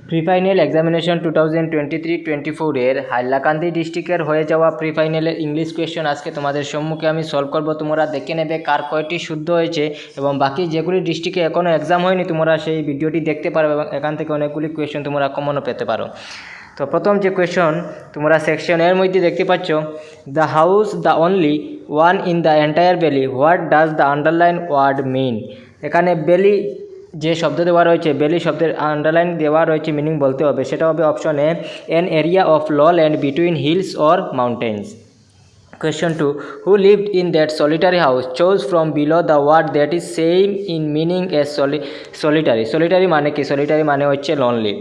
Pre final examination 2023-24 এর হাইলাকান্দি ডিস্ট্রিক্টের হয়ে যাওয়া প্রি ফাইনালের ইংলিশ কোয়েশ্চন আজকে তোমাদের সম্মুখে আমি সলভ করব। তোমরা দেখে নেবে কার কয়টি শুদ্ধ হয়েছে এবং বাকি যেগুলি ডিস্ট্রিক্টে এখনও এক্সাম হয়নি তোমরা সেই ভিডিওটি দেখতে পারো এবং এখান থেকে অনেকগুলি কোয়েশ্চন তোমরা কমনও পেতে পারো। তো প্রথম যে কোয়েশ্চন তোমরা সেকশন এর মধ্যে দেখতে পাচ্ছ, the house the only one in the entire valley, what does the underline word mean. এখানে ভ্যালি যে শব্দ দেওয়া রয়েছে, ভ্যালি শব্দের আন্ডারলাইন দেওয়া রয়েছে, মিনিং বলতে হবে। সেটা হবে option A, N area of low land between hills or mountains. Question 2. Who lived in that solitary house? Chose from below the word that is same in meaning as solitary. Solitary মানে কি? Solitary মানে হচ্ছে lonely.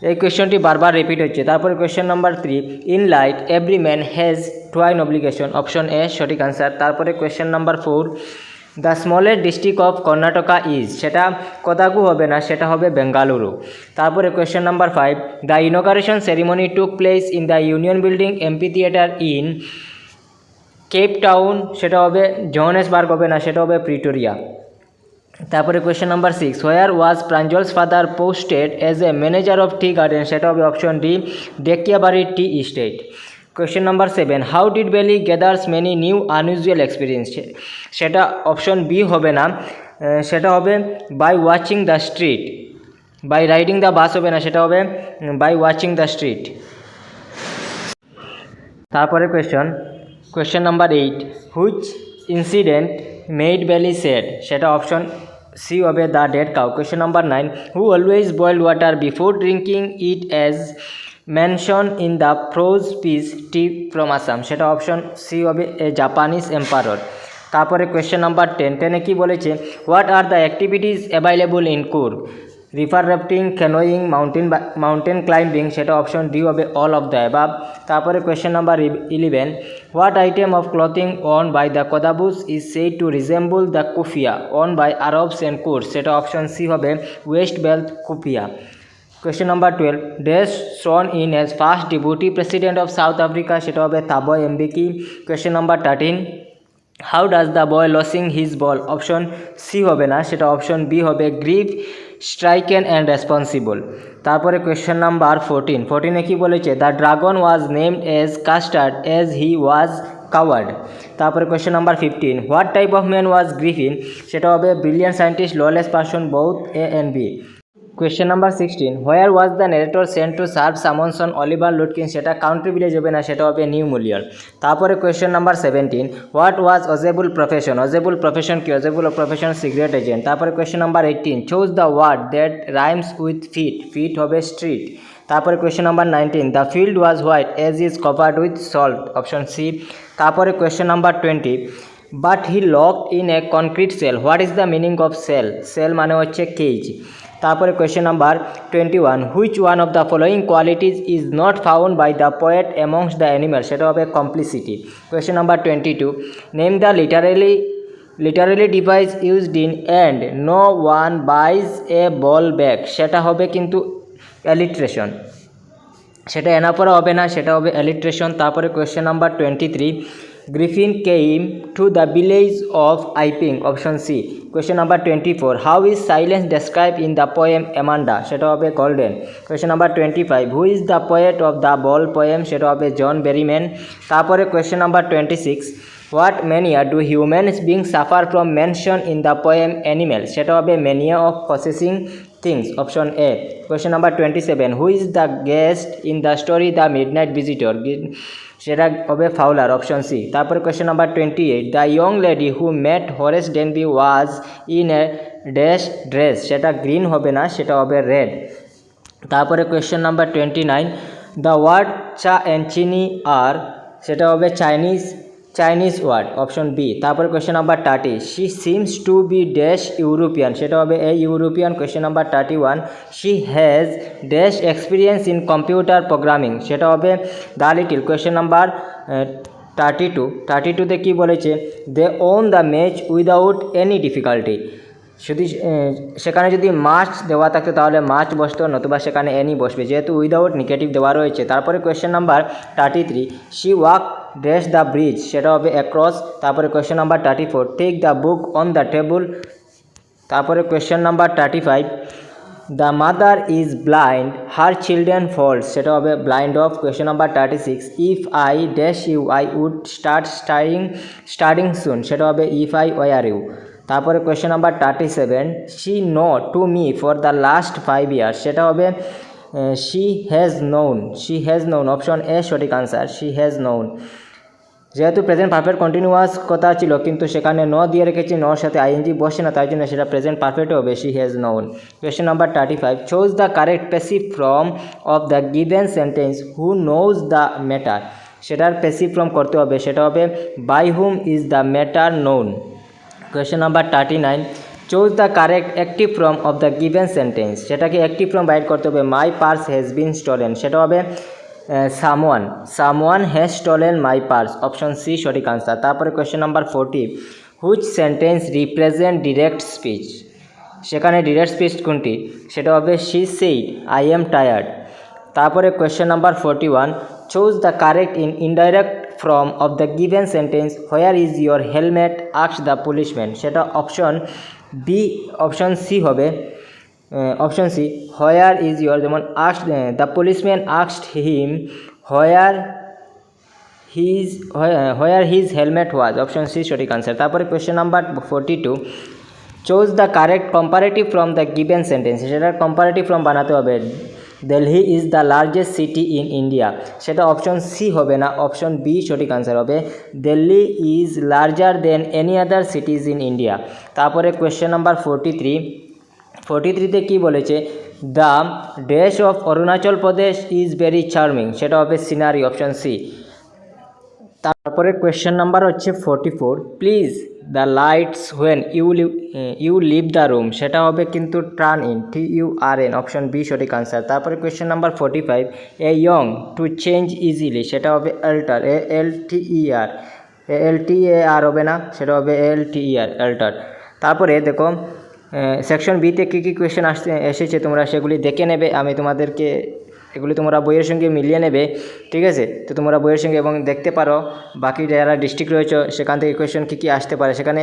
এই কোয়েশ্চনটি বারবার repeat হচ্ছে। তারপরে question number 3, in light every man has twin obligation, option A সঠিক answer. তারপরে question number 4, the smallest district of Karnataka is, সেটা কোদাগু হবে না, সেটা হবে বেঙ্গালুরু। তারপরে question number 5, the inauguration ceremony took place in the union building MP theatre in Cape Town, সেটা হবে জোহানেসবার্গ হবে না, সেটা হবে প্রিটোরিয়া। তারপরে question number 6, where was Pranjal's father posted age a manager of tea garden, সেটা হবে option D, Dekiyabari tea estate. Question number 7, how did Valli gathers many new unusual experience, সেটা অপশন বি হবে না, সেটা হবে by watching the street. By riding the bus হবে না, সেটা হবে বাই ওয়াচিং দ্য স্ট্রিট। তারপরে question number 8, which incident made Valli sad, সেটা অপশন সি হবে the dead cow. Question number 9, who always boiled water before drinking it as mention in the prose piece tea from Assam, সেটা option C হবে a Japanese emperor. তারপরে question number 10, টেনে কি বলেছে, what are the activities available in Coorg, river rafting, canoeing, mountain climbing, সেটা option D হবে all of the above. তারপরে question number 11, what item of clothing worn by the Kodavus is said to resemble the kufiya worn by Arabs and Kurds, সেটা option C হবে ওয়েস্ট বেল্ট কুফিয়া। Question number 12, dash sworn in as first deputy president of South Africa, সেটা হবে Thabo Mbeki. Question number 13, how does the boy losing his ball, option C হবে না, সেটা অপশন বি হবে গ্রিভ স্ট্রাইকেন অ্যান্ড রেসপন্সিবল। তারপরে question number 14 কি বলেছে, the dragon was named as custard as he was coward. তারপরে question number 15, what type of man was Griffin, সেটা হবে brilliant scientist, lawless person, both A and B. Question number 16, where was the narrator sent to serve summons on Oliver Lutkin, সেটা country village হবে না, সেটা হবে New Mullion. তারপরে question number 17, what was অজেবুল profession, অজেবুল প্রফেশন কি, অজেবুল প্রফেশন সিগারেট এজেন্ট। তারপরে question number 18, choose the word that rhymes with feet, feet হবে স্ট্রিট। তারপরে question number 19, the field was white as is covered with salt, option C. তারপরে question number 20, but he locked in a concrete cell, what is the meaning of cell, cell মানে হচ্ছে cage. তারপরে question number 21, which one of the following qualities is not found by the poet amongst the animal, সেটা হবে complicity. Question number 22, name the literally device used in and no one buys a ball bag, সেটা হবে কিন্তু অ্যালিট্রেশন, সেটা এনাপরা হবে না, সেটা হবে অ্যালিট্রেশন। তারপরে question number 23, Griffin came to the village of Iping, option C. Question number 24, how is silence describe in the poem Amanda, সেটা হবে golden. Question number 25, who is the poet of the ball poem, সেটা হবে John Berryman. তারপরে question number 26, what mania do humans being suffer from mention in the poem animal, সেটা হবে mania of possessing things, option A. Question number 27, who is the guest in the story the midnight visitor, সেটা হবে Fowler, option C. তারপরে question number 28, the young lady who met Horace Danby was in a dash dress, সেটা green হবে না, সেটা হবে red. তারপরে question number 29, the word cha and chini are, সেটা হবে চাইনিজ ওয়ার্ড, অপশন বি। তারপরে question number 30, she seems to be dash European, সেটা হবে a European. Question number 31, she has dash experience in computer programming, সেটা হবে দ্য লিটিল। কোয়েশ্চেন নাম্বার 32তে কী বলেছে, they won the match without any difficulty, যদি সেখানে যদি মাছ দেওয়া থাকতো তাহলে মাছ বসতো, নতুবা সেখানে এনি বসবে, যেহেতু উইদাউট নেগেটিভ দেওয়া রয়েছে। তারপরে question number 33, she walk dash the bridge, সেটা হবে অ্যাক্রস। তারপরে question number 34, take the book on the table. তারপরে question number 35, the mother is blind her children falls, সেটা হবে blind of. Question number 36, if I dash you I would starting soon, সেটা হবে if I were you. তারপরে question number 37, she know to me for the last 5 years, সেটা হবে she has known, option A সঠিক answer, she has known. যেহেতু present perfect continuous কথা ছিল কিন্তু সেখানে ন দিয়ে রেখেছি, নর সাথে আইএনজি বসে না, তাই জন্য সেটা প্রেজেন্ট পারফেক্ট হবে, she has known. Question number 35, choose the correct passive form of the given sentence who knows the matter, সেটার প্যাসিভ ফর্ম করতে হবে, সেটা হবে by whom is the matter known. Question number 39, choose the correct active form of the given sentence, সেটাকে active form বাইট করতে হবে, my purse has been stolen, সেটা হবে someone has stolen my purse, option C সঠিক answer. তারপরে question number 40, which sentence represent direct speech, সেখানে direct speech কোনটি, সেটা হবে she said I am tired. তারপরে question number 41, choose the correct indirect form of the given sentence where is your helmet asked the policeman, সেটা option C হবে, option C where is your, যেমন asked the policeman asked him where his helmet was, option C সঠিক answer. তারপরে question number 42, choose the correct comparative from the given sentence, সেটার comparative from বানাতে হবে, Delhi is the largest city in India, সেটা option C হবে না, option B সঠিক answer হবে, Delhi is larger than any other cities in India. তারপরে question number 43তে কী বলেছে, the dash of Arunachal Pradesh is very charming, সেটা হবে সিনারি, অপশন সি। তারপরে কোয়েশ্চেন নাম্বার হচ্ছে 44, please the lights when you leave the room, সেটা হবে কিন্তু turn in, TURN, option B সঠিক আনসার। তারপরে question number 45, a young to change easily, সেটা হবে অ্যাল্টার, ALTER হবে না, সেটা হবে ALTER, অ্যাল্টার। তারপরে দেখো সেকশন বিতে কী কী কোয়েশ্চেন এসেছে তোমরা সেগুলি দেখে নেবে, আমি তোমাদেরকে এগুলি তোমরা বইয়ের সঙ্গে মিলিয়ে নেবে, ঠিক আছে। তো তোমরা বইয়ের সঙ্গে এবং দেখতে পারো বাকি যারা ডিস্ট্রিক্ট রয়েছে সেখান থেকে কোয়েশ্চেন কী কী আসতে পারে। সেখানে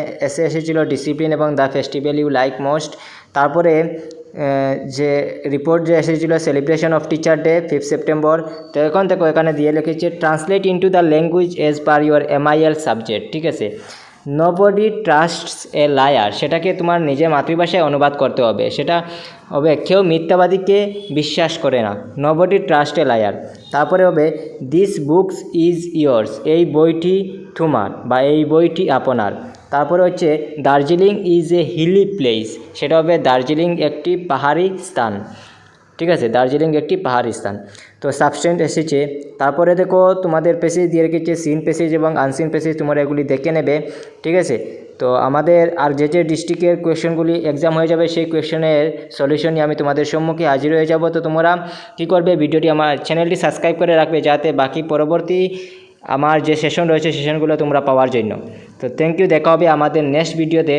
এসেছিল ডিসিপ্লিন এবং the festival you like most. তারপরে যে রিপোর্ট যে এসেছিলো celebration of teacher day 5 September. তো এখন দেখো এখানে দিয়ে লিখেছে translate into the language as per your MIL subject, ঠিক আছে। নোবডি ট্রাস্টস এ লায়ার, সেটাকে তোমার নিজের মাতৃভাষায় অনুবাদ করতে হবে, সেটা হবে কেউ মিথ্যাবাদীকে বিশ্বাস করে না, নোবডি ট্রাস্ট এ লায়ার। তারপরে হবে দিস বুকস ইজ ইয়োর্স, এই বইটি তোমার বা এই বইটি আপনার। তারপরে হচ্ছে Darjeeling is a hilly place, সেটা হবে দার্জিলিং একটি পাহাড়ি স্থান, ঠিক আছে, দার্জিলিং একটি পাহাড়ি স্থান। তো সাবস্টেন্ট এসেছে। তারপরে দেখো তোমাদের পেসেজ দিয়ে রেখেছে সিন পেসেজ এবং আনসিন পেসেজ, তোমরা এগুলি দেখে নেবে, ঠিক আছে। তো আমাদের আর যে ডিস্ট্রিক্টের কোয়েশ্চেনগুলি এক্সাম হয়ে যাবে সেই কোয়েশ্চেনের সলিউশন নিয়ে আমি তোমাদের সম্মুখে হাজির হয়ে যাব। তো তোমরা কী করবে, ভিডিওটি আমার চ্যানেলটি সাবস্ক্রাইব করে রাখবে যাতে বাকি পরবর্তী আমার যে সেশন রয়েছে সেশনগুলো তোমরা পাওয়ার জন্য। তো থ্যাংক ইউ, দেখা হবে আমাদের নেক্সট ভিডিওতে।